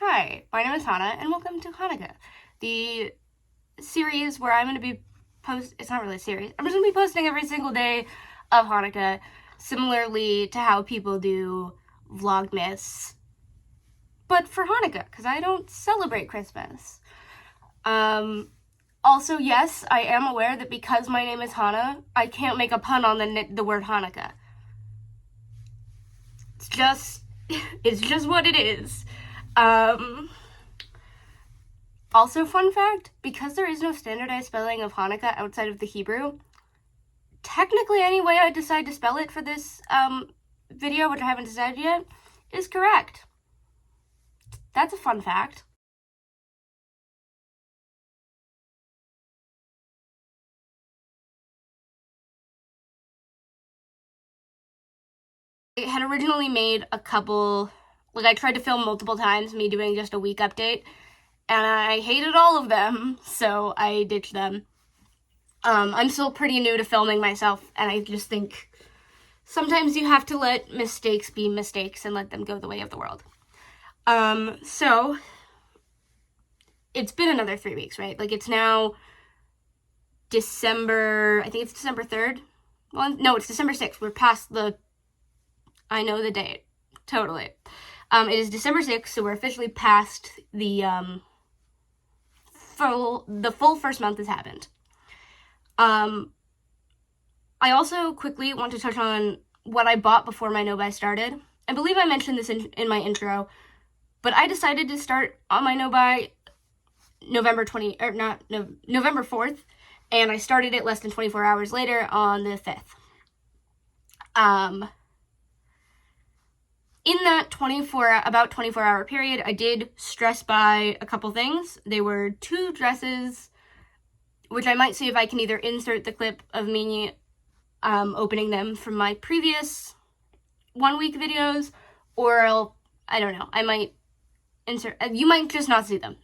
Hi, my name is Chana, and welcome to Hanukkah, the series where I'm going to be it's not really a series, I'm just going to be posting every single day of Hanukkah, similarly to how people do Vlogmas, but for Hanukkah, because I don't celebrate Christmas. Also, yes, I am aware that because my name is Hana, I can't make a pun on the word Hanukkah. It's just what it is. Also, fun fact, because there is no standardized spelling of Hanukkah outside of the Hebrew, technically any way I decide to spell it for this video, which I haven't decided yet, is correct. That's a fun fact. I had originally made a couple, I tried to film multiple times, me doing just a week update, and I hated all of them, so I ditched them. I'm still pretty new to filming myself, and I just think sometimes you have to let mistakes be mistakes and let them go the way of the world. So it's been another 3 weeks, right? It's now December, I think it's December 3rd. Well, no, it's December 6th. We're past I know the date. Totally. It is December 6th, so we're officially past the full first month has happened. I also quickly want to touch on what I bought before my no-buy started. I believe I mentioned this in my intro, but I decided to start on my no-buy November 4th, and I started it less than 24 hours later on the 5th. In that 24-hour period, I did stress buy a couple things. They were 2 dresses, which I might see if I can either insert the clip of me opening them from my previous 1-week videos, or I don't know, I might insert, you might just not see them.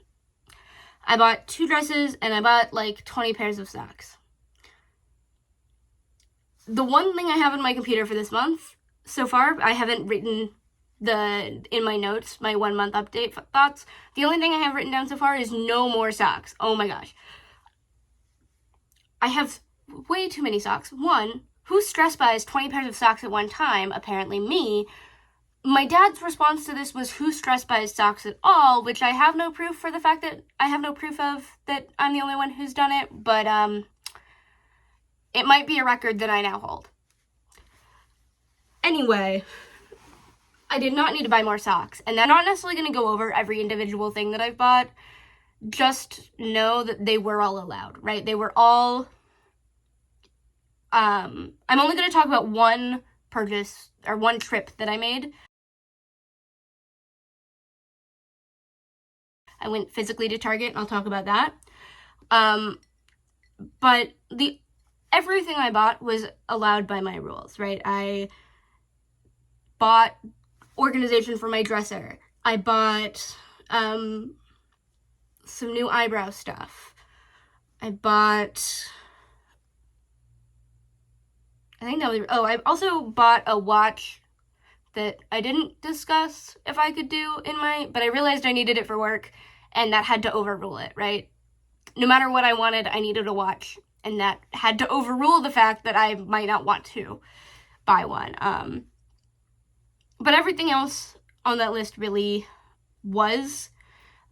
I bought 2 dresses, and I bought 20 pairs of socks. The one thing I have in my computer for this month, so far, I haven't written in my notes, my 1 month update thoughts. The only thing I have written down so far is no more socks. Oh my gosh. I have way too many socks. One, who stress buys 20 pairs of socks at one time? Apparently me. My dad's response to this was, who stress buys socks at all, which I have no proof for the fact that I have no proof of that I'm the only one who's done it, but it might be a record that I now hold. Anyway, I did not need to buy more socks, and I'm not necessarily going to go over every individual thing that I've bought. Just know that they were all allowed, right? They were all, I'm only going to talk about one purchase, or one trip that I made. I went physically to Target, and I'll talk about that. But everything I bought was allowed by my rules, right? I bought organization for my dresser. I bought some new eyebrow stuff. I also bought a watch that I didn't discuss if I could do but I realized I needed it for work, and that had to overrule it, right? No matter what I wanted, I needed a watch, and that had to overrule the fact that I might not want to buy one. But everything else on that list really was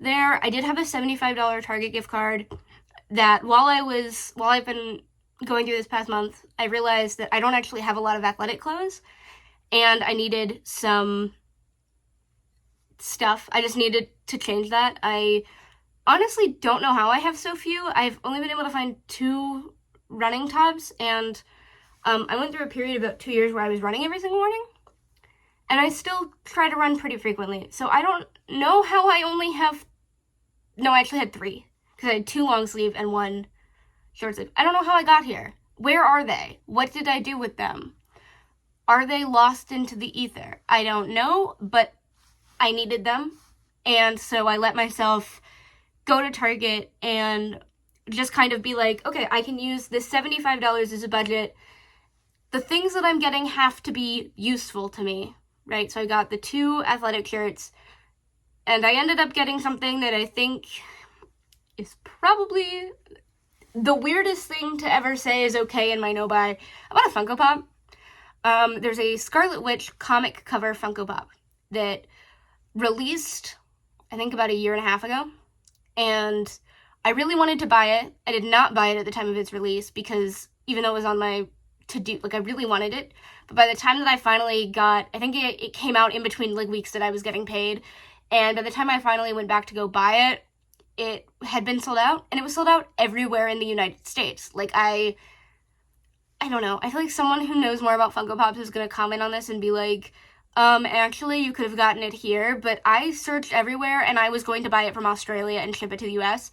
there. I did have a $75 Target gift card that while I've been going through this past month, I realized that I don't actually have a lot of athletic clothes, and I needed some stuff. I just needed to change that. I honestly don't know how I have so few. I've only been able to find 2 running tops, and I went through a period of about 2 years where I was running every single morning, and I still try to run pretty frequently. So I don't know how I only have, no, I actually had 3, because I had 2 long sleeve and 1 short sleeve. I don't know how I got here. Where are they? What did I do with them? Are they lost into the ether? I don't know, but I needed them, and so I let myself go to Target and just kind of be like, okay, I can use this $75 as a budget. The things that I'm getting have to be useful to me, right? So I got the 2 athletic shirts, And I ended up getting something that I think is probably the weirdest thing to ever say is okay in my no buy. I bought a Funko Pop. There's a Scarlet Witch comic cover Funko Pop that released, I think, about a year and a half ago. And I really wanted to buy it. I did not buy it at the time of its release because even though it was on my to-do, like, I really wanted it. But by the time that I finally got, I think it came out in between, like, weeks that I was getting paid. And by the time I finally went back to go buy it, it had been sold out, and it was sold out everywhere in the United States. Like, I don't know. I feel like someone who knows more about Funko Pops is going to comment on this and be like, actually, you could have gotten it here, but I searched everywhere, and I was going to buy it from Australia and ship it to the US,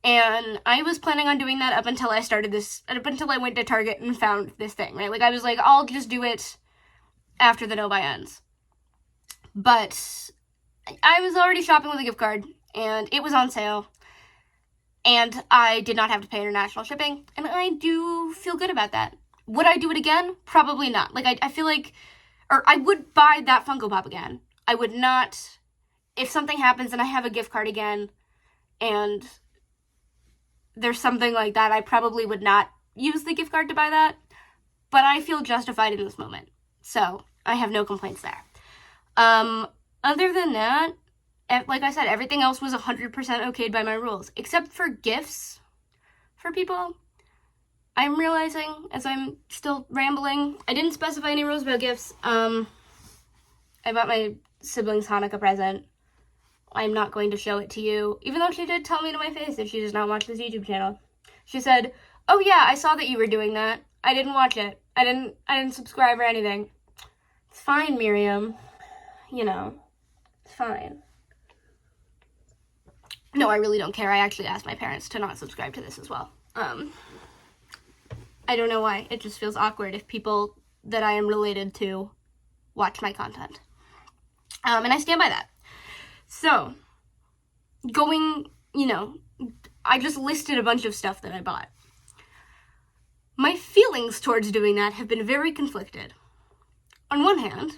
and I was planning on doing that up until I went to Target and found this thing, right? Like, I was like, I'll just do it after the no-buy ends. But I was already shopping with a gift card, and it was on sale, and I did not have to pay international shipping, and I do feel good about that. Would I do it again? Probably not. Like, I feel like, or I would buy that Funko Pop again. I would not, if something happens and I have a gift card again, and there's something like that, I probably would not use the gift card to buy that, but I feel justified in this moment, so I have no complaints there. Other than that, like I said, everything else was 100% okayed by my rules, except for gifts for people. I'm realizing, as I'm still rambling, I didn't specify any rules about gifts. I bought my siblings Hanukkah present. I'm not going to show it to you, even though she did tell me to my face that she does not watch this YouTube channel. She said, "Oh yeah, I saw that you were doing that. I didn't watch it. I didn't subscribe or anything." It's fine, Miriam. You know, it's fine. No, I really don't care. I actually asked my parents to not subscribe to this as well. I don't know why. It just feels awkward if people that I am related to watch my content. And I stand by that. So, I just listed a bunch of stuff that I bought. My feelings towards doing that have been very conflicted. On one hand,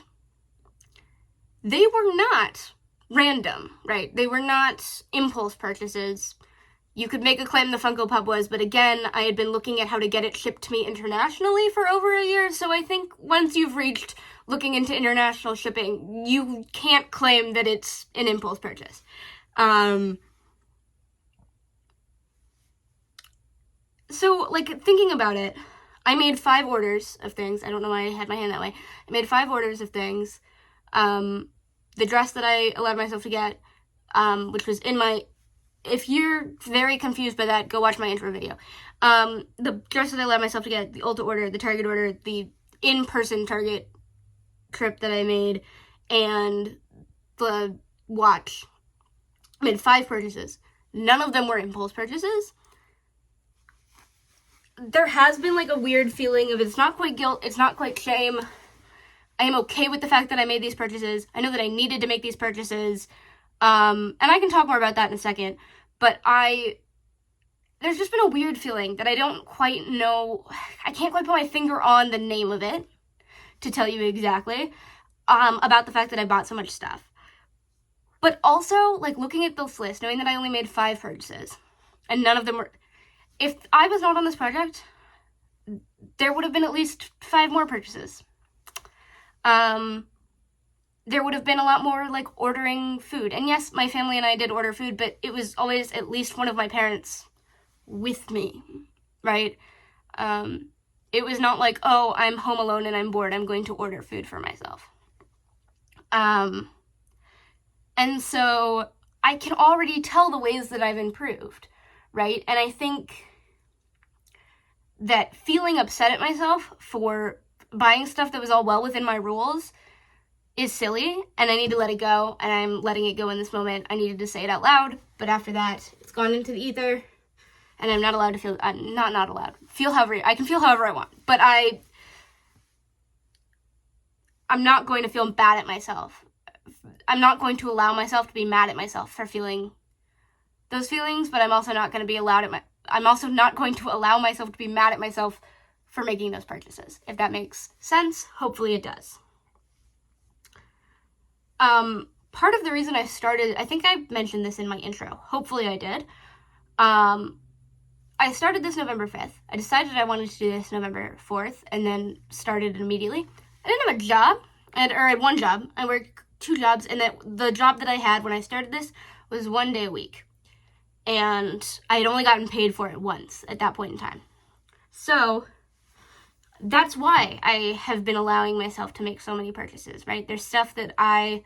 they were not random, right? They were not impulse purchases. You could make a claim the Funko Pop was, but again, I had been looking at how to get it shipped to me internationally for over a year, so I think once you've reached looking into international shipping, you can't claim that it's an impulse purchase. So, thinking about it, I made 5 orders of things. I don't know why I had my hand that way. I made 5 orders of things. The dress that I allowed myself to get, which was in my... If you're very confused by that, go watch my intro video. The dress that I allowed myself to get, the Ulta order, the Target order, the in-person Target trip that I made, and the watch. I made 5 purchases. None of them were impulse purchases. There has been, a weird feeling of it's not quite guilt, it's not quite shame. I am okay with the fact that I made these purchases. I know that I needed to make these purchases. And I can talk more about that in a second. But there's just been a weird feeling that I don't quite know. I can't quite put my finger on the name of it to tell you exactly about the fact that I bought so much stuff. But also, looking at this list, knowing that I only made 5 purchases, and none of them were... If I was not on this project, there would have been at least 5 more purchases. There would have been a lot more, ordering food. And yes, my family and I did order food, but it was always at least one of my parents with me, right? It was not like, oh, I'm home alone and I'm bored, I'm going to order food for myself. And so I can already tell the ways that I've improved, right? And I think that feeling upset at myself for buying stuff that was all well within my rules is silly, and I need to let it go, and I'm letting it go in this moment. I needed to say it out loud, but after that, it's gone into the ether, and I'm not allowed to feel, not allowed, I can feel however I want, but I'm not going to feel bad at myself. I'm not going to allow myself to be mad at myself for feeling those feelings, but I'm also not going to allow myself to be mad at myself for making those purchases. If that makes sense, hopefully it does. part of the reason I started, I think I mentioned this in my intro. Hopefully I did. I started this November 5th. I decided I wanted to do this November 4th and then started immediately. I didn't have a job, I had one job. I worked 2 jobs, and the job that I had when I started this was 1 day a week. And I had only gotten paid for it once at that point in time. So that's why I have been allowing myself to make so many purchases, right? There's stuff that I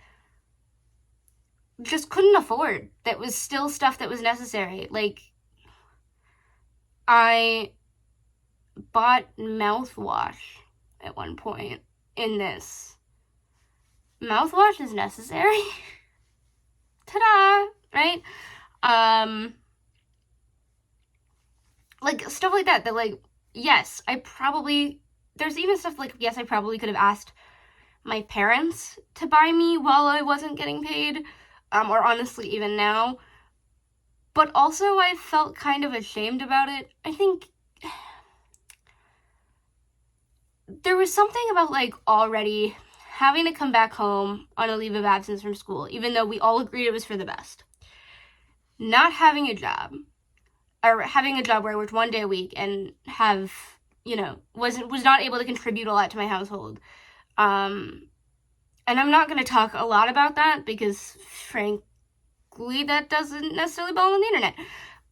just couldn't afford that was still stuff that was necessary. Like, I bought mouthwash at one point in this. Mouthwash is necessary. Ta-da! Right? Like, stuff like that, like, yes, there's even stuff like, yes, I probably could have asked my parents to buy me while I wasn't getting paid, or honestly, even now. But also, I felt kind of ashamed about it. I think there was something about, like, already having to come back home on a leave of absence from school, even though we all agreed it was for the best. Not having a job, or having a job where I worked 1 day a week and was not able to contribute a lot to my household. And I'm not going to talk a lot about that because, frankly, that doesn't necessarily belong on the internet.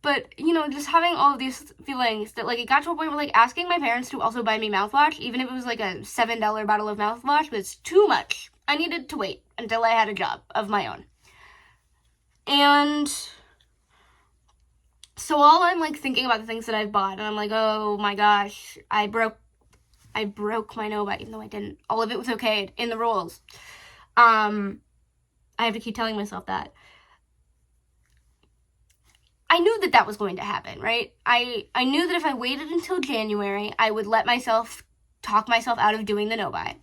But, just having all of these feelings that, like, it got to a point where, like, asking my parents to also buy me mouthwash, even if it was, like, a $7 bottle of mouthwash, was too much. I needed to wait until I had a job of my own. And so while I'm, like, thinking about the things that I've bought, and I'm like, oh my gosh, I broke my no-bite, even though I didn't. All of it was okay in the rules. I have to keep telling myself that. I knew that was going to happen, right? I knew that if I waited until January, I would talk myself out of doing the no-buy.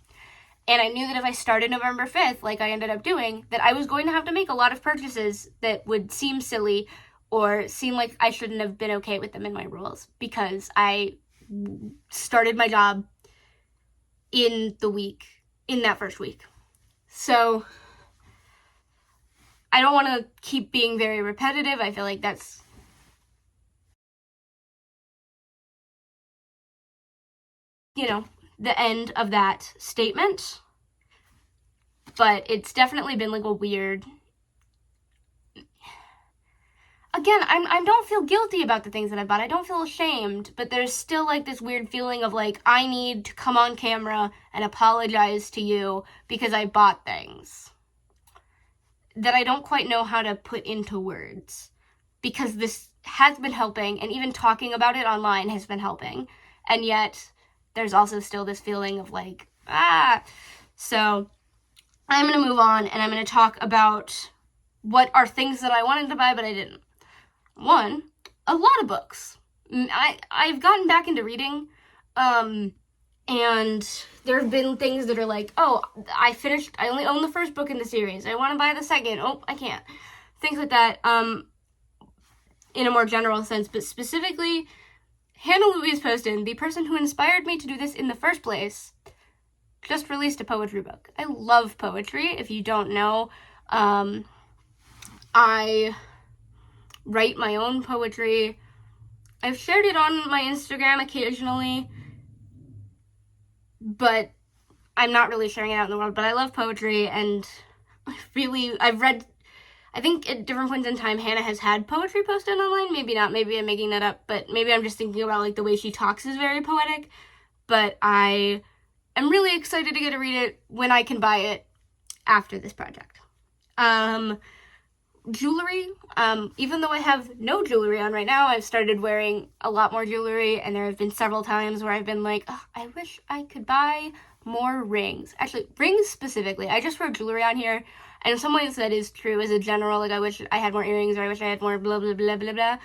And I knew that if I started November 5th, like I ended up doing, that I was going to have to make a lot of purchases that would seem silly or seem like I shouldn't have been okay with them in my rules, because I started my job in that first week. So I don't want to keep being very repetitive. I feel like that's the end of that statement. But it's definitely been, like, a weird... Again, I don't feel guilty about the things that I bought. I don't feel ashamed, but there's still, like, this weird feeling of, like, I need to come on camera and apologize to you because I bought things that I don't quite know how to put into words, because this has been helping, and even talking about it online has been helping, and yet there's also still this feeling of, like, So I'm going to move on, and I'm going to talk about what are things that I wanted to buy but I didn't. One, a lot of books. I've gotten back into reading, and there have been things that are like, oh, I only own the first book in the series. I want to buy the second. Oh, I can't. Things like that, in a more general sense, but specifically, Hannah Louise Poston, the person who inspired me to do this in the first place, just released a poetry book. I love poetry. If you don't know, I write my own poetry. I've shared it on my Instagram occasionally, but I'm not really sharing it out in the world. But I love poetry, and I've read, I think at different points in time, Hannah has had poetry posted online. Maybe not. Maybe I'm making that up. But maybe I'm just thinking about, like, the way she talks is very poetic. But I am really excited to get to read it when I can buy it after this project. Jewelry. Even though I have no jewelry on right now, I've started wearing a lot more jewelry, and there have been several times where I've been like, oh, I wish I could buy more rings. Actually, rings specifically. I just wear jewelry on here, and in some ways that is true as a general, like, I wish I had more earrings, or I wish I had more blah, blah, blah, blah, blah.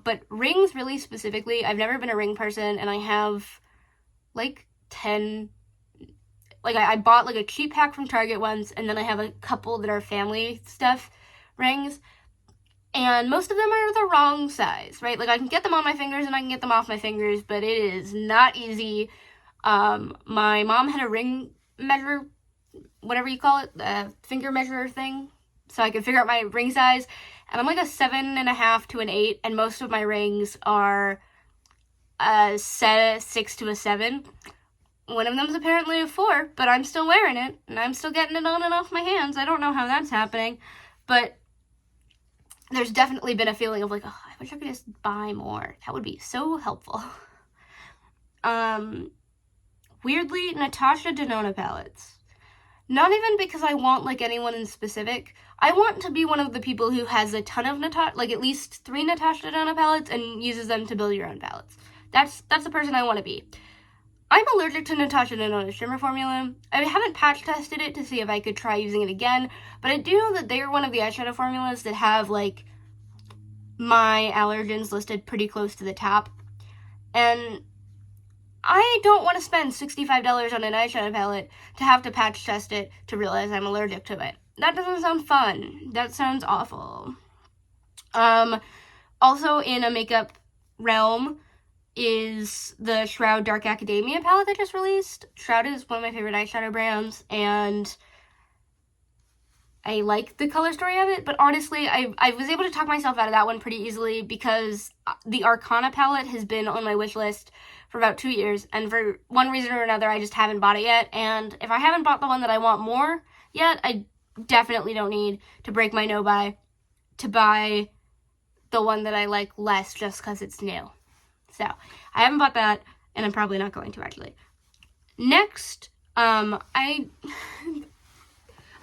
But rings really specifically, I've never been a ring person, and I have, like, 10... Like, I bought, like, a cheap pack from Target once, and then I have a couple that are family stuff rings, and most of them are the wrong size, right? Like, I can get them on my fingers and I can get them off my fingers, but it is not easy. My mom had a ring measure whatever you call it, the finger measure thing, so I can figure out my ring size. And I'm like a 7.5 to an 8, and most of my rings are a 6 to a 7. One of them's apparently a 4, but I'm still wearing it, and I'm still getting it on and off my hands. I don't know how that's happening, but there's definitely been a feeling of like, oh, I wish I could just buy more. That would be so helpful. Weirdly, Natasha Denona palettes. Not even because I want, like, anyone in specific. I want to be one of the people who has a ton of at least 3 Natasha Denona palettes and uses them to build your own palettes. That's the person I want to be. I'm allergic to Natasha Denona shimmer formula. I haven't patch tested it to see if I could try using it again, but I do know that they are one of the eyeshadow formulas that have, like, my allergens listed pretty close to the top. And I don't want to spend $65 on an eyeshadow palette to have to patch test it to realize I'm allergic to it. That doesn't sound fun. That sounds awful. Also in a makeup realm is the Shroud Dark Academia palette that just released. Shroud is one of my favorite eyeshadow brands, and I like the color story of it, but honestly, I was able to talk myself out of that one pretty easily because the Arcana palette has been on my wish list for about 2 years, and for one reason or another, I just haven't bought it yet, and if I haven't bought the one that I want more yet, I definitely don't need to break my no-buy to buy the one that I like less just because it's new. So, I haven't bought that, and I'm probably not going to, actually. Next, I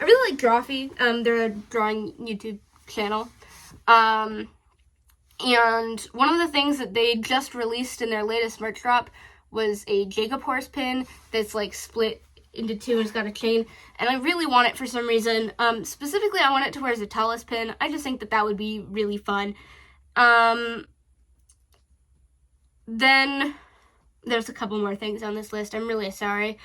really like Drawfee. They're a drawing YouTube channel. And one of the things that they just released in their latest merch drop was a Jacob Horse pin that's, like, split into 2 and it's got a chain. And I really want it for some reason. Specifically, I want it to wear as a Talus pin. I just think that would be really fun. Then there's a couple more things on this list. I'm really sorry.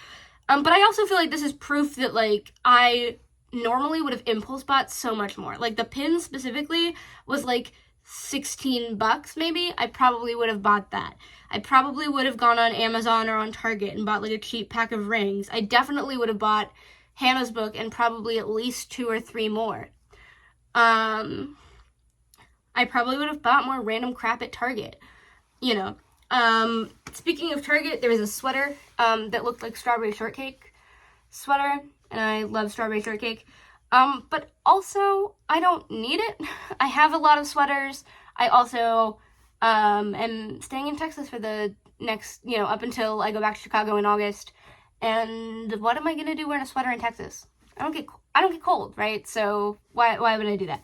But I also feel like this is proof that, like, I normally would have impulse bought so much more. Like, the pin specifically was, like, $16 maybe. I probably would have bought that. I probably would have gone on Amazon or on Target and bought, like, a cheap pack of rings. I definitely would have bought Hannah's book and probably at least 2 or 3 more. I probably would have bought more random crap at Target. You know. Speaking of Target, there was a sweater that looked like strawberry shortcake sweater, and I love strawberry shortcake. But also, I don't need it. I have a lot of sweaters. I also am staying in Texas for the next, up until I go back to Chicago in August. And what am I gonna do wearing a sweater in Texas? I don't get cold, right? So why would I do that?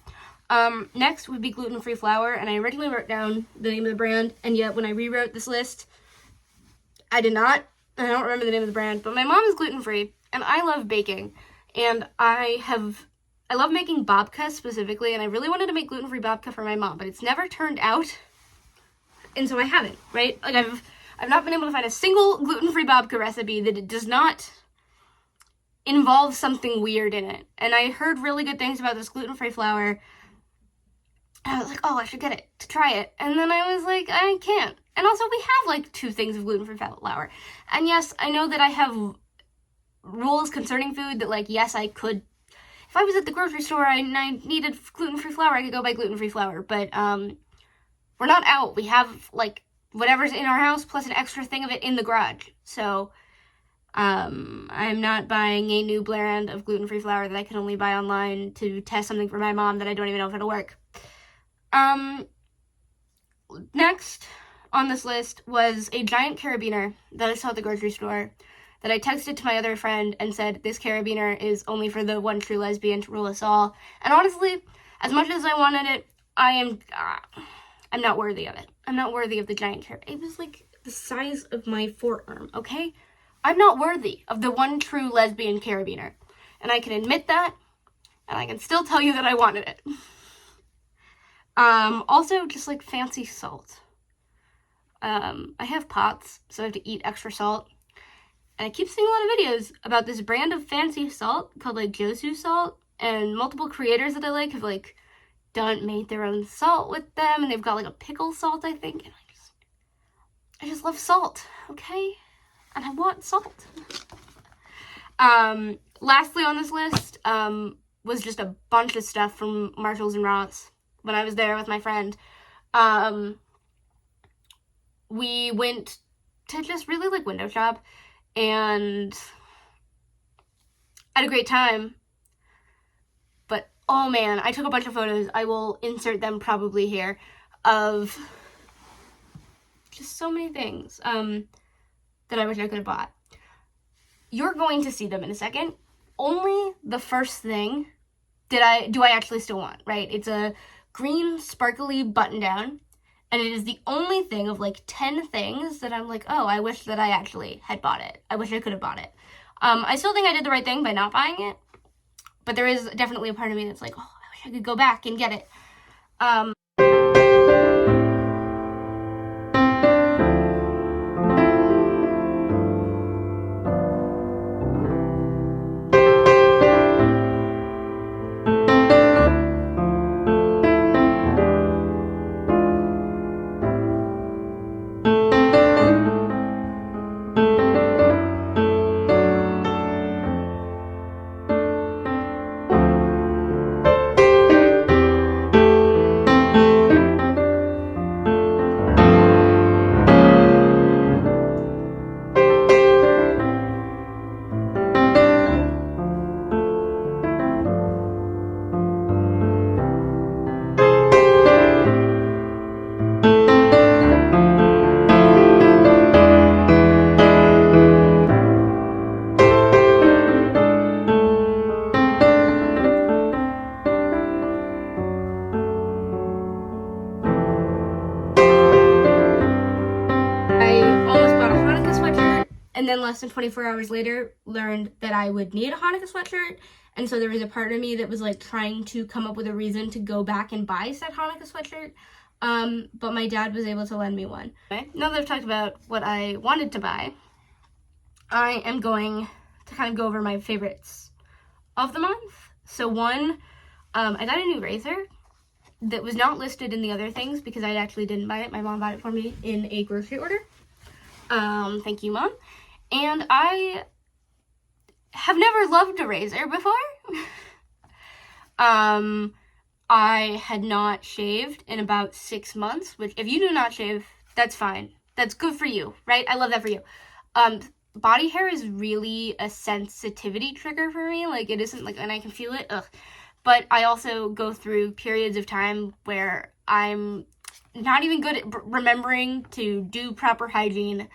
Next would be gluten-free flour, and I originally wrote down the name of the brand, and yet when I rewrote this list, I did not. I don't remember the name of the brand, but my mom is gluten-free, and I love baking, and I love making babka specifically, and I really wanted to make gluten-free babka for my mom, but it's never turned out, and so I haven't, right? Like, I've not been able to find a single gluten-free babka recipe that it does not involve something weird in it, and I heard really good things about this gluten-free flour. I was like, oh, I should get it to try it. And then I was like, I can't. And also, we have, like, 2 things of gluten-free flour. And yes, I know that I have rules concerning food that, like, yes, I could. If I was at the grocery store and I needed gluten-free flour, I could go buy gluten-free flour. But we're not out. We have, like, whatever's in our house plus an extra thing of it in the garage. So I'm not buying a new brand of gluten-free flour that I can only buy online to test something for my mom that I don't even know if it'll work. Next on this list was a giant carabiner that I saw at the grocery store that I texted to my other friend and said, this carabiner is only for the one true lesbian to rule us all. And honestly, as much as I wanted it, I'm not worthy of it. I'm not worthy of the giant carabiner. It was like the size of my forearm, okay? I'm not worthy of the one true lesbian carabiner. And I can admit that, and I can still tell you that I wanted it. Also, just, like, fancy salt. I have POTS, so I have to eat extra salt. And I keep seeing a lot of videos about this brand of fancy salt called, like, Josu salt. And multiple creators that I like have, like, made their own salt with them. And they've got, like, a pickle salt, I think. And I just love salt, okay? And I want salt. Lastly on this list was just a bunch of stuff from Marshalls and Ross when I was there with my friend. We went to just really like window shop and had a great time. But oh man, I took a bunch of photos. I will insert them probably here of just so many things that I wish I could have bought. You're going to see them in a second. Only the first thing do I actually still want, right? It's a green sparkly button down, and it is the only thing of like 10 things that I'm like, oh, I wish that I actually had bought it. I wish I could have bought it. I still think I did the right thing by not buying it, but there is definitely a part of me that's like, oh, I wish I could go back and get it. And then less than 24 hours later, learned that I would need a Hanukkah sweatshirt. And so there was a part of me that was like trying to come up with a reason to go back and buy said Hanukkah sweatshirt. But my dad was able to lend me one. Okay. Now that I've talked about what I wanted to buy, I am going to kind of go over my favorites of the month. So one, I got a new razor that was not listed in the other things because I actually didn't buy it. My mom bought it for me in a grocery order. Thank you, Mom. And I have never loved a razor before. I had not shaved in about 6 months, which if you do not shave, that's fine. That's good for you, right? I love that for you. Body hair is really a sensitivity trigger for me. Like, it isn't like, and I can feel it, ugh. But I also go through periods of time where I'm not even good at remembering to do proper hygiene,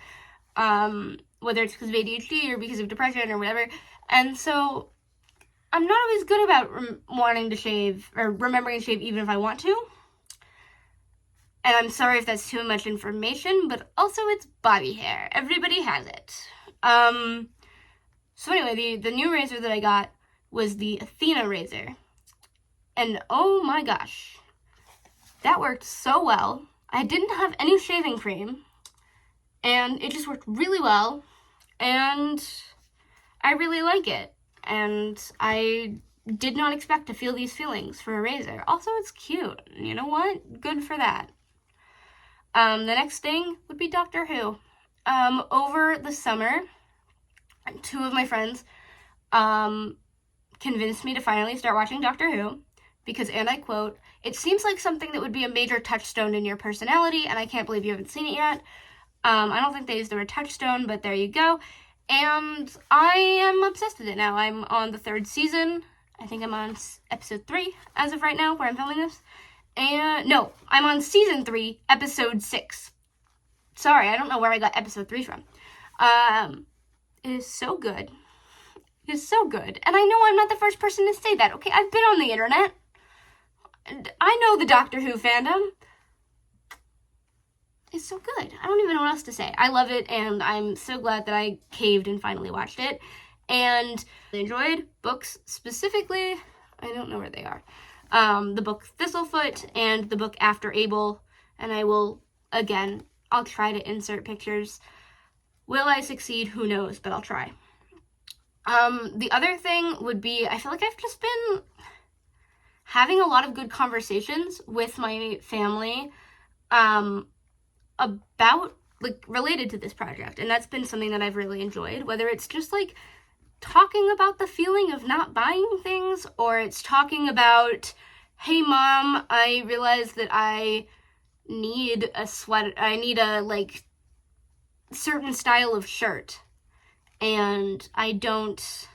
whether it's because of ADHD or because of depression or whatever. And so I'm not always good about wanting to shave or remembering to shave even if I want to. And I'm sorry if that's too much information, but also it's body hair. Everybody has it. So anyway, the new razor that I got was the Athena razor. And oh my gosh, that worked so well. I didn't have any shaving cream, and it just worked really well, and I really like it. And I did not expect to feel these feelings for a razor. Also, it's cute. You know what? Good for that. The next thing would be Doctor Who. Over the summer, 2 of my friends convinced me to finally start watching Doctor Who because, and I quote, "It seems like something that would be a major touchstone in your personality, and I can't believe you haven't seen it yet." I don't think they used the word touchstone, but there you go. And I am obsessed with it now. I'm on the 3rd season. I think I'm on episode 3 as of right now, where I'm filming this. And no, I'm on season 3, episode 6. Sorry, I don't know where I got episode 3 from. It is so good. It is so good. And I know I'm not the first person to say that, okay? I've been on the internet. And I know the Doctor Who fandom. It's so good. I don't even know what else to say. I love it, and I'm so glad that I caved and finally watched it. And I enjoyed books specifically. I don't know where they are. The book Thistlefoot and the book After Abel. And I will, again, I'll try to insert pictures. Will I succeed? Who knows, but I'll try. The other thing would be, I feel like I've just been having a lot of good conversations with my family about, like, related to this project. And that's been something that I've really enjoyed, whether it's just, like, talking about the feeling of not buying things, or it's talking about, hey mom, I realized that I need a sweater, I need a, like, certain style of shirt, and I don't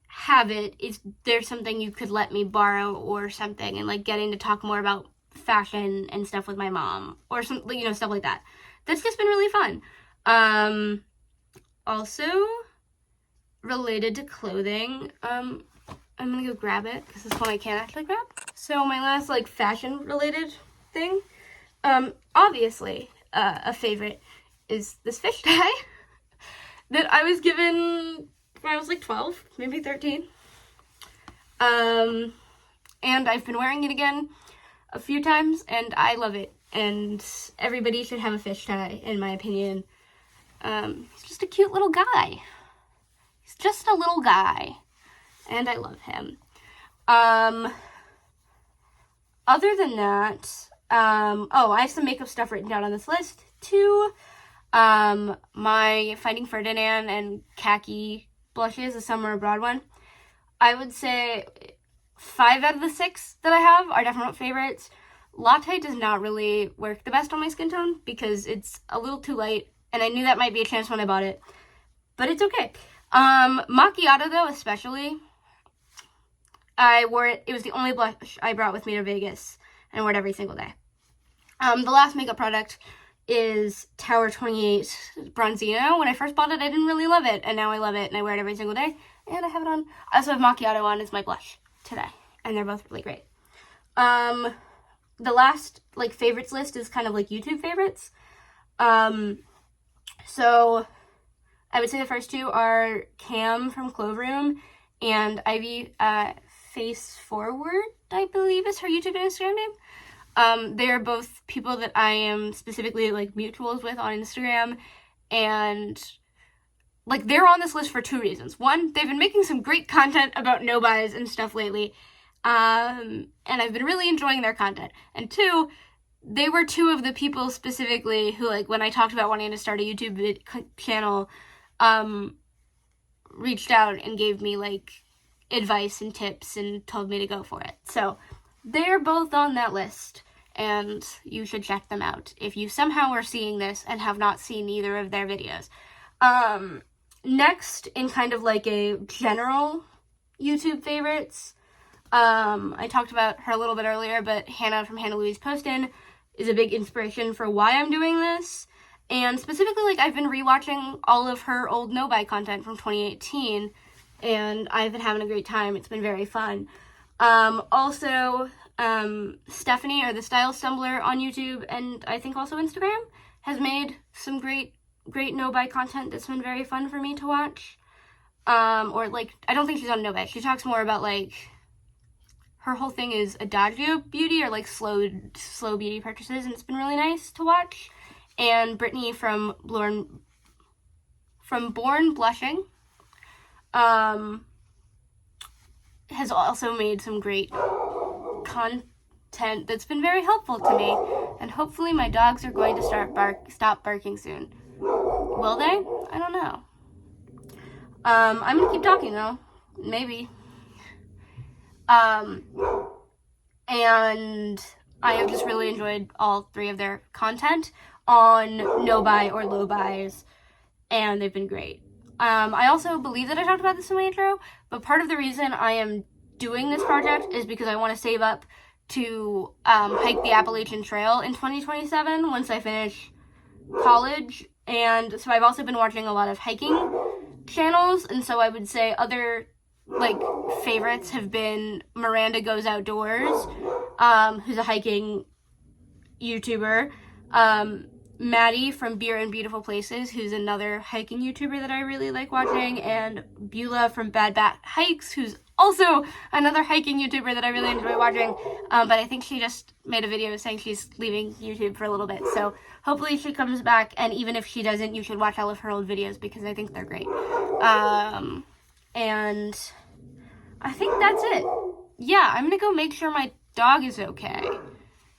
have it. Is there something you could let me borrow or something? And, like, getting to talk more about fashion and stuff with my mom, or something, you know, stuff like that. That's just been really fun. Also, related to clothing, I'm gonna go grab it, because this one I can't actually grab. So my last, like, fashion related thing, obviously, a favorite is this fish tie that I was given when I was like 12, maybe 13. And I've been wearing it again a few times, and I love it. And everybody should have a fish tie, in my opinion. He's just a cute little guy. He's just a little guy, and I love him. Other than that, I have some makeup stuff written down on this list, too. My Finding Ferdinand and Khaki blushes, the Summer Abroad one. I would say 5 out of the 6 that I have are definite favorites. Latte does not really work the best on my skin tone because it's a little too light, and I knew that might be a chance when I bought it, but it's okay. Macchiato, though, especially, I wore it. It was the only blush I brought with me to Vegas, and I wore it every single day. The last makeup product is Tower 28 Bronzino. When I first bought it, I didn't really love it, and now I love it, and I wear it every single day, and I have it on. I also have Macchiato on as my blush today, and they're both really great. The last, like, favorites list is kind of like YouTube favorites. So I would say the first 2 are Cam from Cloveroom and Ivy Face Forward, I believe is her YouTube and Instagram name. They're both people that I am specifically, like, mutuals with on Instagram, and, like, they're on this list for 2 reasons. One, they've been making some great content about no-buys and stuff lately, and I've been really enjoying their content. And 2, they were 2 of the people specifically who, like, when I talked about wanting to start a YouTube channel, reached out and gave me, like, advice and tips and told me to go for it. So they're both on that list, and you should check them out if you somehow are seeing this and have not seen either of their videos. Next, in kind of like a general YouTube favorites, I talked about her a little bit earlier, but Hannah from Hannah Louise Poston is a big inspiration for why I'm doing this. And specifically, like, I've been rewatching all of her old no-buy content from 2018, and I've been having a great time. It's been very fun. Also, Stephanie, or the Style Stumbler on YouTube, and I think also Instagram, has made some great no-buy content that's been very fun for me to watch. Or, like, I don't think she's on no-buy. She talks more about, like, her whole thing is adagio beauty, or, like, slow beauty purchases, and it's been really nice to watch. And Brittany from Born Blushing has also made some great content that's been very helpful to me, and hopefully my dogs are going to stop barking soon. Will they? I don't know. I'm gonna keep talking though, maybe. And I have just really enjoyed all 3 of their content on no-buy or low buys, and they've been great. I also believe that I talked about this in my intro, but part of the reason I am doing this project is because I want to save up to hike the Appalachian Trail in 2027 once I finish college. And so I've also been watching a lot of hiking channels, and so I would say other, like, favorites have been Miranda Goes Outdoors, who's a hiking YouTuber, Maddie from Beer and Beautiful Places, who's another hiking YouTuber that I really like watching, and Beulah from Bad Bat Hikes, who's also another hiking YouTuber that I really enjoy watching, but I think she just made a video saying she's leaving YouTube for a little bit, so hopefully she comes back, and even if she doesn't, you should watch all of her old videos, because I think they're great. And I think that's it. Yeah, I'm gonna go make sure my dog is okay.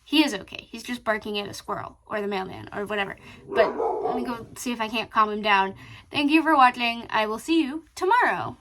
He is okay. He's just barking at a squirrel or the mailman or whatever. But let me go see if I can't calm him down. Thank you for watching. I will see you tomorrow.